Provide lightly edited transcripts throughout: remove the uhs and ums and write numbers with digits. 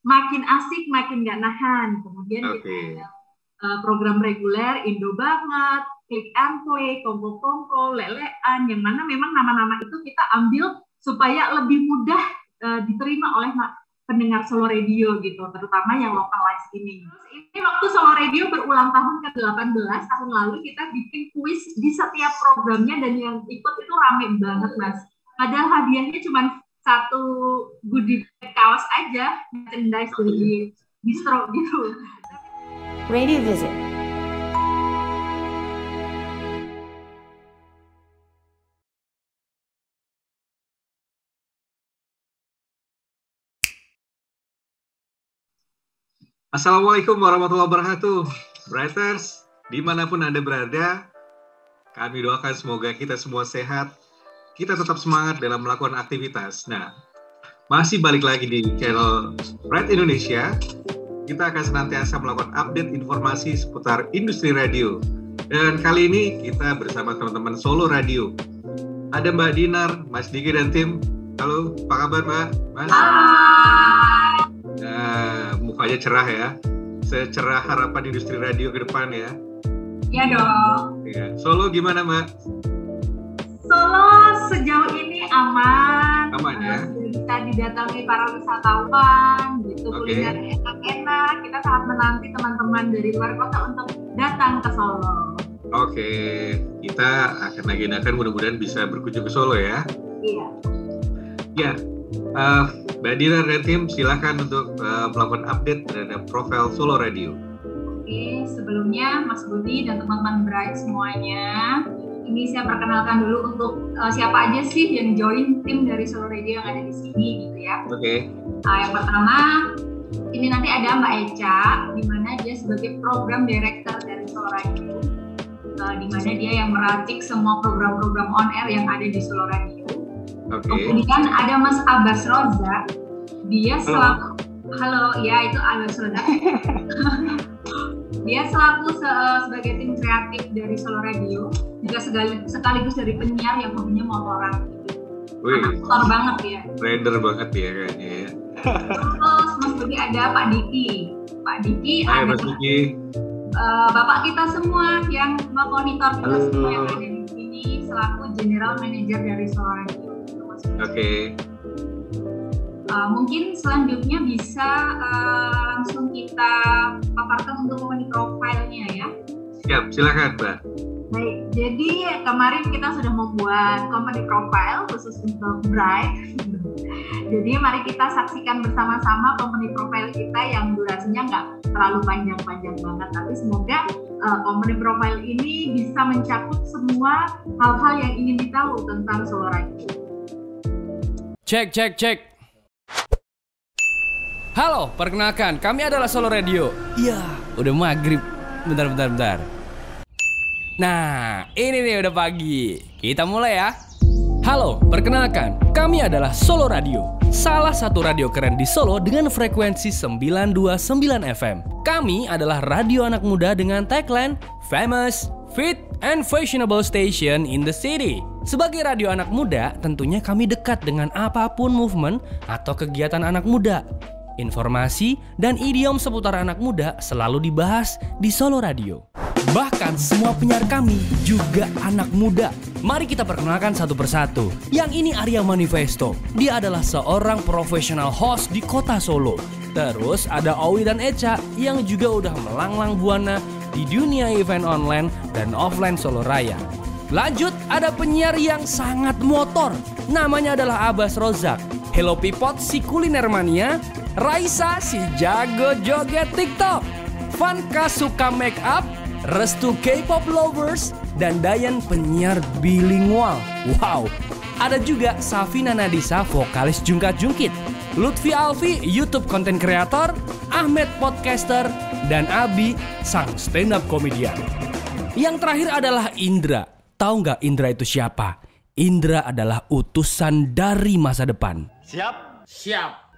makin asik, makin gak nahan. Kemudian kita Oke. program reguler, Indo banget, Click and Play, Kongko-Kongko, Lelean, yang mana memang nama-nama itu kita ambil supaya lebih mudah diterima oleh pendengar Solo Radio gitu, terutama yang localize ini. Terus ini waktu Solo Radio berulang tahun ke-18, tahun lalu kita bikin kuis di setiap programnya dan yang ikut itu rame banget, Mas. Padahal hadiahnya cuma satu goodie kaos aja, merchandise dari distro gitu. Radio Visit. Assalamualaikum warahmatullahi wabarakatuh. Brighters, dimanapun Anda berada, kami doakan semoga kita semua sehat, kita tetap semangat dalam melakukan aktivitas. Nah, masih balik lagi di channel Bright Indonesia. Kita akan senantiasa melakukan update informasi seputar industri radio. Dan kali ini kita bersama teman-teman Solo Radio. Ada Mbak Dinar, Mas Diki dan tim. Halo, apa kabar Mbak? Mas? Hai. Nah, mukanya cerah ya. Secerah harapan industri radio ke depan ya. Iya dong. Ya. Solo gimana Mbak? Solo sejauh ini aman. Aman ya. Bisa didatangi para wisatawan gitu, kuliner enak-enak. Kita sangat menanti teman-teman dari luar kota untuk datang ke Solo. Oke, kita akan agendakan mudah-mudahan bisa berkunjung ke Solo ya. Iya. Ya, Mbak Dina dan tim silakan untuk melakukan update terhadap profil Solo Radio. Oke, sebelumnya Mas Budi dan teman-teman Bright semuanya, ini saya perkenalkan dulu untuk siapa aja sih yang join tim dari Solo Radio yang ada di sini gitu ya. Oke. Yang pertama, ini nanti ada Mbak Eca, di mana dia sebagai program director dari Solo Radio, di mana dia yang meracik semua program-program on air yang ada di Solo Radio. Kemudian ada Mas Abbas Roza, dia selaku ya itu Abbas Roza. Dia selaku sebagai tim kreatif dari Solo Radio, juga sekaligus dari penyiar yang hobinya motoran. Motor banget ya. Rider banget ya kayaknya ya. Terus Mas Budi ada Pak Diki. Pak Diki Hai, ada Mas Diki. Bapak kita semua yang memonitor kita semua yang ada di sini selaku General Manager dari Solo Radio. Oke. Mungkin selanjutnya bisa langsung kita paparkan untuk company profile-nya ya. Siap, silakan Mbak. Baik, jadi kemarin kita sudah membuat company profile khusus untuk Bright. Jadi mari kita saksikan bersama-sama company profile kita yang durasinya nggak terlalu panjang-panjang banget, tapi semoga company profile ini bisa mencakup semua hal-hal yang ingin ditahu tentang Solo Radio. Cek. Halo, perkenalkan, kami adalah Solo Radio. Iya, udah maghrib. Bentar. Nah, ini nih udah pagi. Kita mulai ya. Halo, perkenalkan, kami adalah Solo Radio, salah satu radio keren di Solo dengan frekuensi 929 FM. Kami adalah radio anak muda dengan tagline Famous, Fit, and Fashionable Station in the City. Sebagai radio anak muda, tentunya kami dekat dengan apapun movement atau kegiatan anak muda. Informasi dan idiom seputar anak muda selalu dibahas di Solo Radio. Bahkan semua penyiar kami juga anak muda. Mari kita perkenalkan satu persatu. Yang ini Arya Manifesto. Dia adalah seorang profesional host di kota Solo. Terus ada Owi dan Eca yang juga udah melanglang buana di dunia event online dan offline Solo Raya. Lanjut ada penyiar yang sangat motor. Namanya adalah Abbas Rozak. Hello Pipot si kuliner mania. Raisa si jago joget TikTok. Vanka suka make up. Restu K-pop lovers, dan Dayan penyiar bilingual. Wow. Ada juga Safina Nadisa, vokalis jungkat-jungkit. Lutfi Alfi, YouTube content creator. Ahmed podcaster, dan Abi sang stand up komedian. Yang terakhir adalah Indra. Tahu nggak Indra itu siapa? Indra adalah utusan dari masa depan. Siap.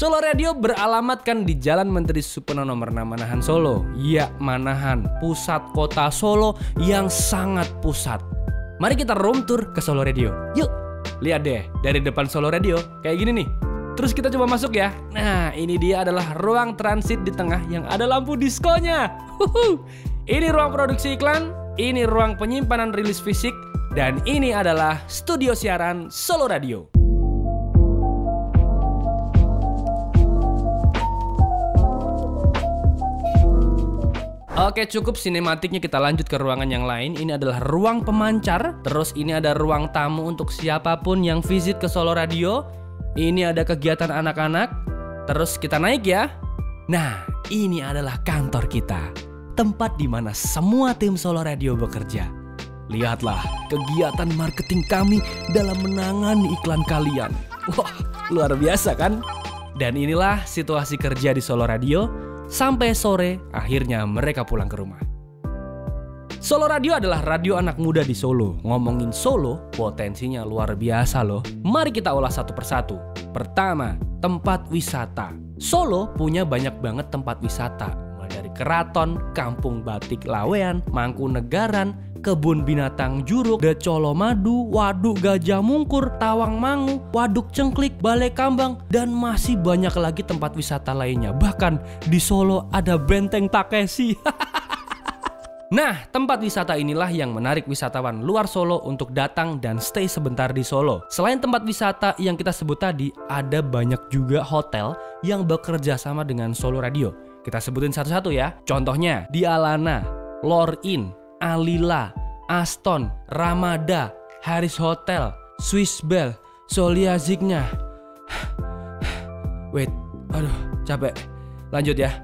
Solo Radio beralamatkan di Jalan Menteri Supono nomor 6 Manahan Solo. Ya, Manahan, pusat kota Solo yang sangat pusat. Mari kita room tour ke Solo Radio. Yuk, lihat deh dari depan Solo Radio kayak gini nih. Terus kita coba masuk ya. Nah, ini dia adalah ruang transit di tengah yang ada lampu diskonya. Ini ruang produksi iklan, ini ruang penyimpanan rilis fisik, dan ini adalah studio siaran Solo Radio. Oke, cukup sinematiknya, kita lanjut ke ruangan yang lain. Ini adalah ruang pemancar. Terus ini ada ruang tamu untuk siapapun yang visit ke Solo Radio. Ini ada kegiatan anak-anak. Terus kita naik ya. Nah, ini adalah kantor kita, tempat di mana semua tim Solo Radio bekerja. Lihatlah kegiatan marketing kami dalam menangani iklan kalian. Wah, luar biasa kan? Dan inilah situasi kerja di Solo Radio. Sampai sore, akhirnya mereka pulang ke rumah. Solo Radio adalah radio anak muda di Solo. Ngomongin Solo, potensinya luar biasa loh. Mari kita ulas satu persatu. Pertama, tempat wisata. Solo punya banyak banget tempat wisata. Mulai dari Keraton, Kampung Batik Lawean, Mangkunegaran, Kebun Binatang Juruk, The Colomadu, Waduk Gajah Mungkur, Tawangmangu, Waduk Cengklik, Balai Kambang, dan masih banyak lagi tempat wisata lainnya. Bahkan di Solo ada Benteng Takeshi. Nah, tempat wisata inilah yang menarik wisatawan luar Solo untuk datang dan stay sebentar di Solo. Selain tempat wisata yang kita sebut tadi, ada banyak juga hotel yang bekerja sama dengan Solo Radio. Kita sebutin satu-satu ya. Contohnya, di Alana, Lor Inn, Alila, Aston, Ramada, Harris Hotel, Swiss Bell, Solia Zigna. Wait, aduh, capek. Lanjut ya.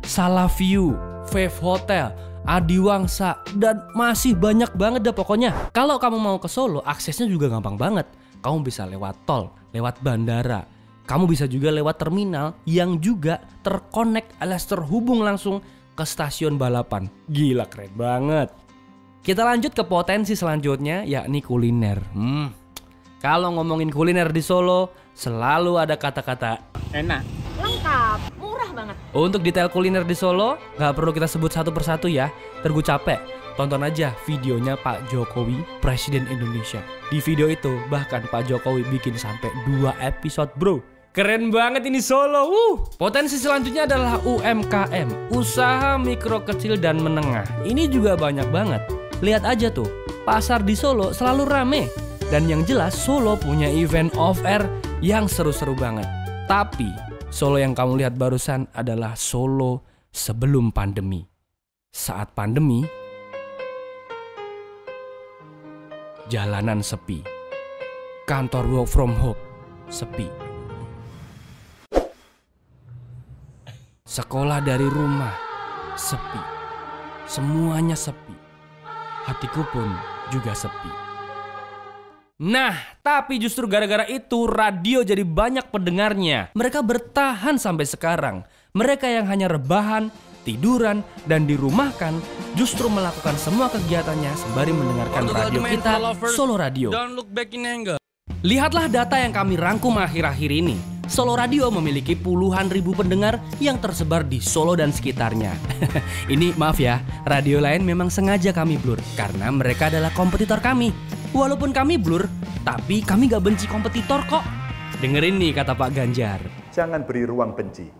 Salaview, Fave Hotel, Adiwangsa, dan masih banyak banget dah pokoknya. Kalau kamu mau ke Solo, aksesnya juga gampang banget. Kamu bisa lewat tol, lewat bandara. Kamu bisa juga lewat terminal yang juga terkonek alias terhubung langsung ke stasiun balapan. Gila, keren banget. Kita lanjut ke potensi selanjutnya, yakni kuliner. Kalau ngomongin kuliner di Solo, selalu ada kata-kata enak, lengkap, murah banget. Untuk detail kuliner di Solo, gak perlu kita sebut satu persatu ya. Tergu capek. Tonton aja videonya Pak Jokowi, Presiden Indonesia. Di video itu bahkan Pak Jokowi bikin sampai 2 episode bro. Keren banget ini Solo. Potensi selanjutnya adalah UMKM, usaha mikro kecil dan menengah. Ini juga banyak banget. Lihat aja tuh, pasar di Solo selalu rame. Dan yang jelas Solo punya event off-air yang seru-seru banget. Tapi Solo yang kamu lihat barusan adalah Solo sebelum pandemi. Saat pandemi, jalanan sepi. Kantor work from home sepi. Sekolah dari rumah sepi. Semuanya sepi. Hatiku pun juga sepi. Nah, tapi justru gara-gara itu radio jadi banyak pendengarnya. Mereka bertahan sampai sekarang. Mereka yang hanya rebahan, tiduran, dan dirumahkan justru melakukan semua kegiatannya sembari mendengarkan radio kita, Solo Radio. Lihatlah data yang kami rangkum akhir-akhir ini. Solo Radio memiliki puluhan ribu pendengar yang tersebar di Solo dan sekitarnya. Ini maaf ya, radio lain memang sengaja kami blur karena mereka adalah kompetitor kami. Walaupun kami blur, tapi kami gak benci kompetitor kok. Dengerin nih kata Pak Ganjar. Jangan beri ruang benci.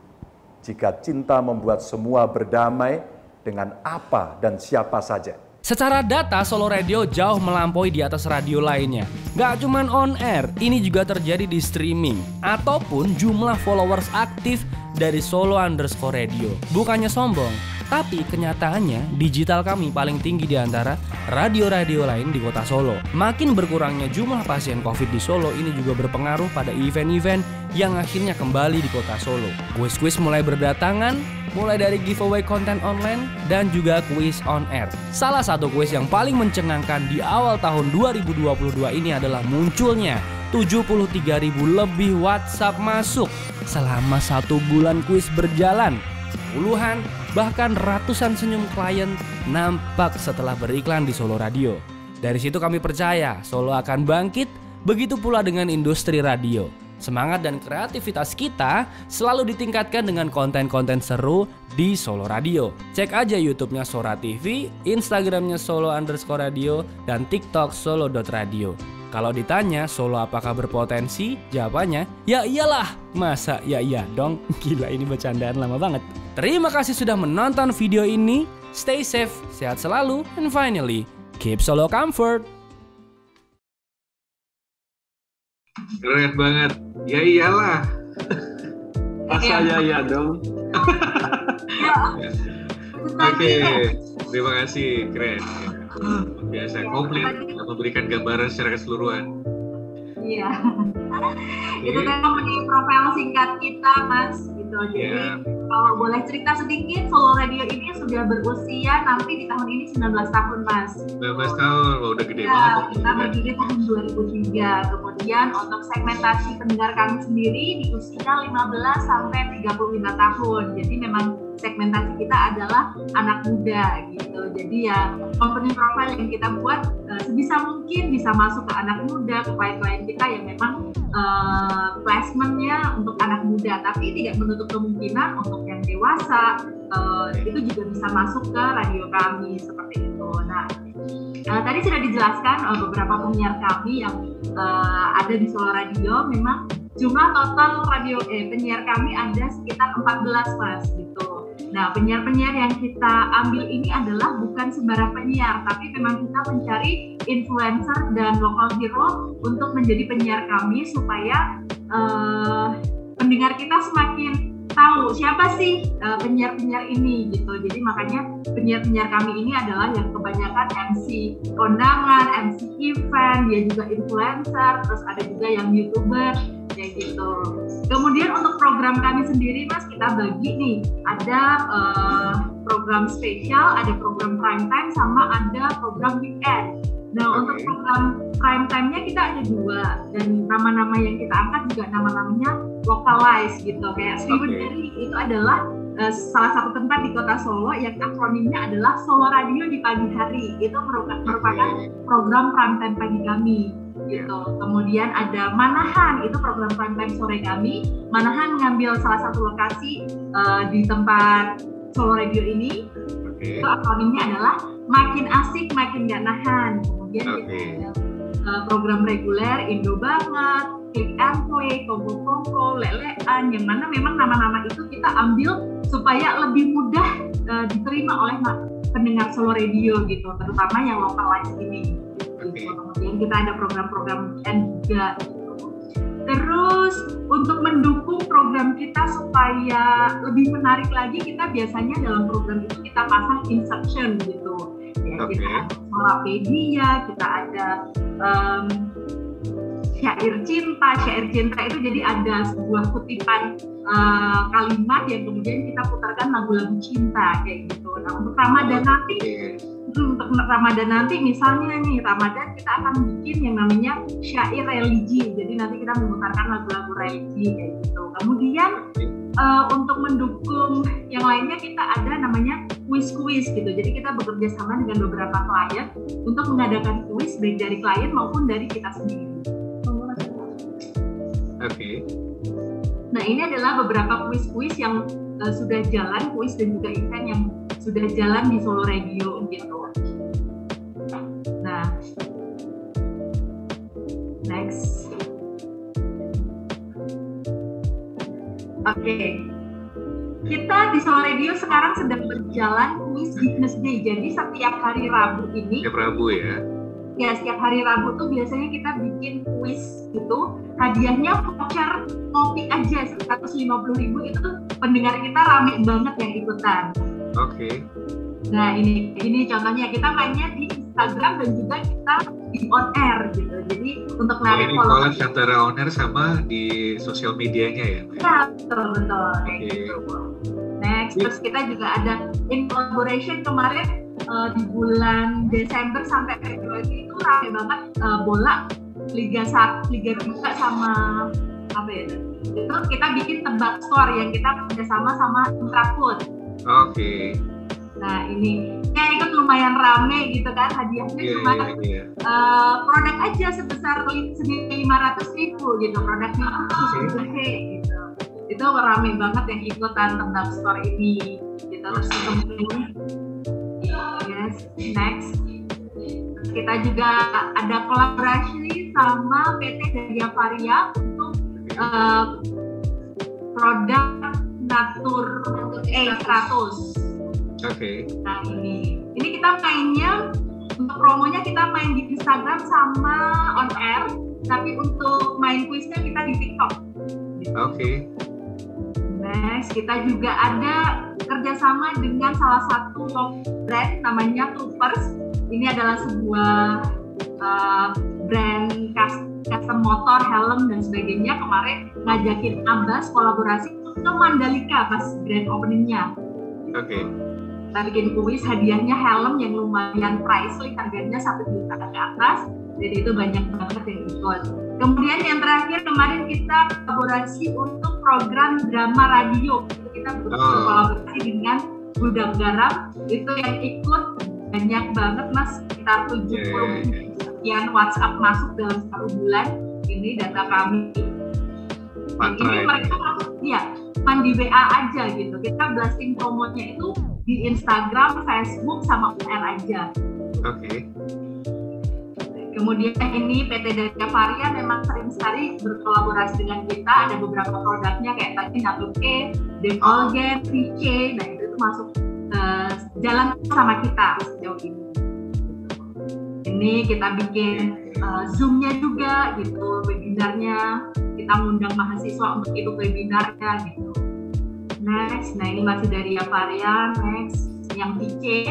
Jika cinta membuat semua berdamai dengan apa dan siapa saja. Secara data, Solo Radio jauh melampaui di atas radio lainnya. Gak cuman on air, ini juga terjadi di streaming ataupun jumlah followers aktif dari Solo_Radio. Bukannya sombong, tapi kenyataannya digital kami paling tinggi di antara radio-radio lain di kota Solo. Makin berkurangnya jumlah pasien COVID di Solo ini juga berpengaruh pada event-event yang akhirnya kembali di kota Solo. Kuis-kuis mulai berdatangan, mulai dari giveaway konten online dan juga kuis on air. Salah satu kuis yang paling mencengangkan di awal tahun 2022 ini adalah munculnya 73.000 lebih WhatsApp masuk selama 1 bulan kuis berjalan. Puluhan bahkan ratusan senyum klien nampak setelah beriklan di Solo Radio. Dari situ kami percaya Solo akan bangkit, begitu pula dengan industri radio. Semangat dan kreativitas kita selalu ditingkatkan dengan konten-konten seru di Solo Radio. Cek aja YouTube-nya Sora TV, Instagram-nya Solo_radio, dan TikTok Solo.radio. Kalau ditanya Solo apakah berpotensi, jawabannya ya iyalah. Masa ya iya dong? Gila, ini bercandaan lama banget. Terima kasih sudah menonton video ini. Stay safe, sehat selalu, and finally, keep Solo comfort. Keren banget. Ya iyalah. Masa ya iya dong. Oke, terima kasih. Keren. Biasa komplit memberikan gambaran secara keseluruhan. Iya. Itu memang di profil singkat kita, Mas. Gitu. Jadi kalau boleh cerita sedikit, Solo Radio ini sudah berusia nanti di tahun ini 19 tahun, Mas. 19 tahun, wah, udah gede ya, banget. Kita berdiri tahun 2003. Kemudian untuk segmentasi pendengar kami sendiri di usia 15 sampai 35 tahun. Jadi memang segmentasi kita adalah anak muda gitu. Jadi ya company profile yang kita buat sebisa mungkin bisa masuk ke anak muda, ke klien-klien kita yang memang placementnya untuk anak muda, tapi tidak menutup kemungkinan untuk yang dewasa itu juga bisa masuk ke radio kami seperti itu. Nah, tadi sudah dijelaskan beberapa penyiar kami yang ada di Solo Radio. Memang jumlah total penyiar kami ada sekitar 14, Mas, gitu. Nah, penyiar-penyiar yang kita ambil ini adalah bukan sembarang penyiar, tapi memang kita mencari influencer dan local hero untuk menjadi penyiar kami supaya pendengar kita semakin tahu siapa sih penyiar-penyiar ini gitu. Jadi makanya penyiar-penyiar kami ini adalah yang kebanyakan MC kondangan, MC event, dia juga influencer, terus ada juga yang YouTuber kayak gitu. Kemudian untuk program kami sendiri, Mas, kita bagi nih, ada program spesial, ada program prime time, sama ada program weekend. Nah, untuk program prime time-nya kita ada 2, dan nama-nama yang kita angkat juga nama-namanya localize gitu. Kayak Sriwedari itu adalah salah satu tempat di kota Solo yang akronimnya adalah Solo Radio di pagi hari. Itu merupakan program prime time pagi kami gitu. Kemudian ada Manahan, itu program prime time sore kami. Manahan mengambil salah satu lokasi di tempat Solo Radio ini. Itu akronimnya adalah Makin Asik Makin Gak Nahan. Kemudian kita ada program reguler Indo Banget, Click and Play, Kongko-Kongko, Lelean, yang mana memang nama-nama itu kita ambil supaya lebih mudah diterima oleh pendengar Solo Radio gitu, terutama yang localize ini. Kemudian kita ada program-program weekend juga gitu. Terus untuk mendukung program kita supaya lebih menarik lagi, kita biasanya dalam program itu kita pasang inception gitu. Ya, kita ada Solapedia, kita ada syair cinta itu jadi ada sebuah kutipan kalimat yang kemudian kita putarkan lagu-lagu cinta kayak gitu. Nah, untuk Ramadan nanti misalnya nih, Ramadan kita akan bikin yang namanya syair religi. Jadi nanti kita memutarkan lagu-lagu religi kayak gitu. Kemudian untuk mendukung yang lainnya kita ada namanya kuis-kuis gitu. Jadi kita bekerja sama dengan beberapa klien untuk mengadakan kuis baik dari klien maupun dari kita sendiri. Nah, ini adalah beberapa kuis-kuis yang sudah jalan, kuis dan juga event yang sudah jalan di Solo Radio gitu. Nah, next. Kita di Solo Radio sekarang sedang berjalan kuis Business Day. Jadi setiap hari Rabu ini. Setiap Rabu ya? Ya, setiap hari Rabu tuh biasanya kita bikin kuis gitu. Hadiahnya voucher kopi aja 150.000, itu pendengar kita rame banget yang ikutan. Nah, ini contohnya, kita mainnya di Instagram dan juga kita di on air gitu. Jadi untuk narik follower antara on air sama di sosial medianya ya? Ya, betul kayak gitu. Next, terus kita juga ada in collaboration kemarin di bulan Desember sampai Februari itu rame banget bola Liga 1, Liga 3 sama apa ya? Itu kita bikin tebak skor yang kita kerjasama sama Intrafood. Nah ini kayak ikut lumayan rame gitu kan, hadiahnya cuma produk aja sebesar 500.000 gitu, produknya gitu. Itu rame banget yang ikutan tentang store ini gitu. Terus kemudian next kita juga ada kolaborasi sama PT Daya Varia untuk produk Natur E100. Oke. Nah ini kita mainnya, untuk promonya kita main di Instagram sama on air, tapi untuk main kuisnya kita di TikTok. Oke. Next, kita juga ada kerjasama dengan salah satu brand namanya Troopers. Ini adalah sebuah brand custom motor, helm dan sebagainya. Kemarin ngajakin Abbas kolaborasi ke Mandalika pas grand openingnya. Oke. Kita bikin kuis, hadiahnya helm yang lumayan pricey, harganya 1 juta ke atas, jadi itu banyak banget yang ikut. Kemudian yang terakhir kemarin kita kolaborasi untuk program drama radio, kita berkolaborasi dengan Gudang Garam, itu yang ikut banyak banget mas, sekitar 70 sekian WhatsApp masuk dalam 1 bulan, ini data kami. Ini mereka cuma di WA aja gitu, kita blasting promonya itu di Instagram, Facebook, sama OR aja. Oke. Kemudian ini PT Daya Varia memang sering sekali berkolaborasi dengan kita, ada beberapa produknya kayak tadi Natur E, Devolgen, VC, nah itu masuk jalan sama kita sejauh ini. Ini kita bikin Zoom-nya juga gitu, webinarnya, kita ngundang mahasiswa untuk ikut webinarnya gitu. Next, nah ini masih dari Varia. Next, yang VC,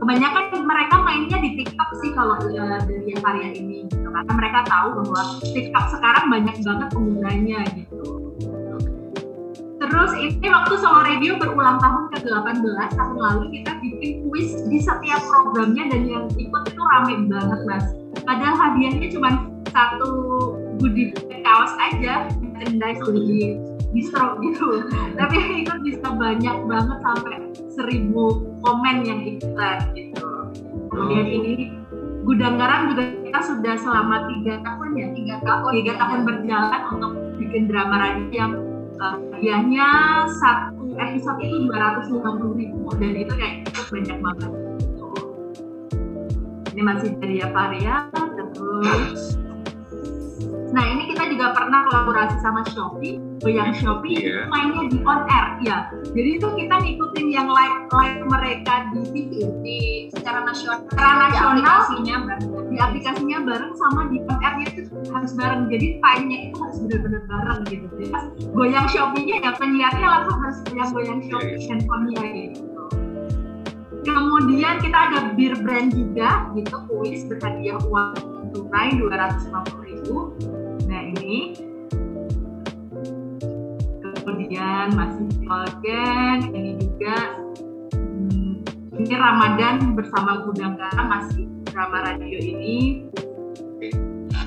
kebanyakan mereka mainnya di TikTok sih kalau dari Varia ini gitu, karena mereka tahu bahwa TikTok sekarang banyak banget penggunanya gitu. Terus ini waktu Solo Radio berulang tahun ke-18 tahun lalu, kita bikin kuis di setiap programnya dan yang ikut itu rame banget mas. Padahal hadiahnya cuma 1 goodie kaos aja, merchandise dari distro gitu, tapi yang ikut bisa banyak banget sampai 1000 komen yang ikutan gitu. Kemudian ini Gudang Garam juga kita sudah selama 3 tahun ya, 3 tahun berjalan untuk bikin drama radio yang hadiahnya 1 episode itu 250.000 dan itu kayak banyak banget. Ini masih dari Varia. Terus nah ini kita juga pernah kolaborasi sama Shopee, Goyang Shopee, mainnya di on air ya. Jadi itu kita ngikutin yang live mereka di TV, di secara nasional, di aplikasinya bareng sama di on airnya itu harus bareng. Jadi time-nya itu harus benar-benar bareng gitu. Jadi pas Goyang Shopee-nya ya penyiarnya langsung harus yang Goyang Shopee handphone-nya gitu. Kemudian kita ada beer brand juga gitu, kuis berhadiah uang tunai 250.000. Nah ini kemudian masih Devolgen, ini juga ini Ramadan bersama Gudang Garam, masih drama radio ini.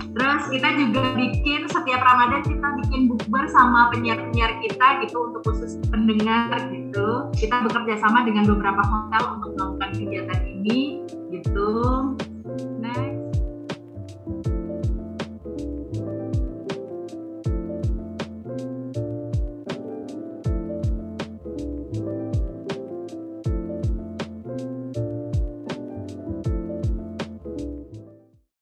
Terus kita juga bikin setiap Ramadan kita bikin bukber sama penyiar-penyiar kita gitu untuk khusus pendengar gitu. Kita bekerja sama dengan beberapa hotel untuk melakukan kegiatan ini gitu.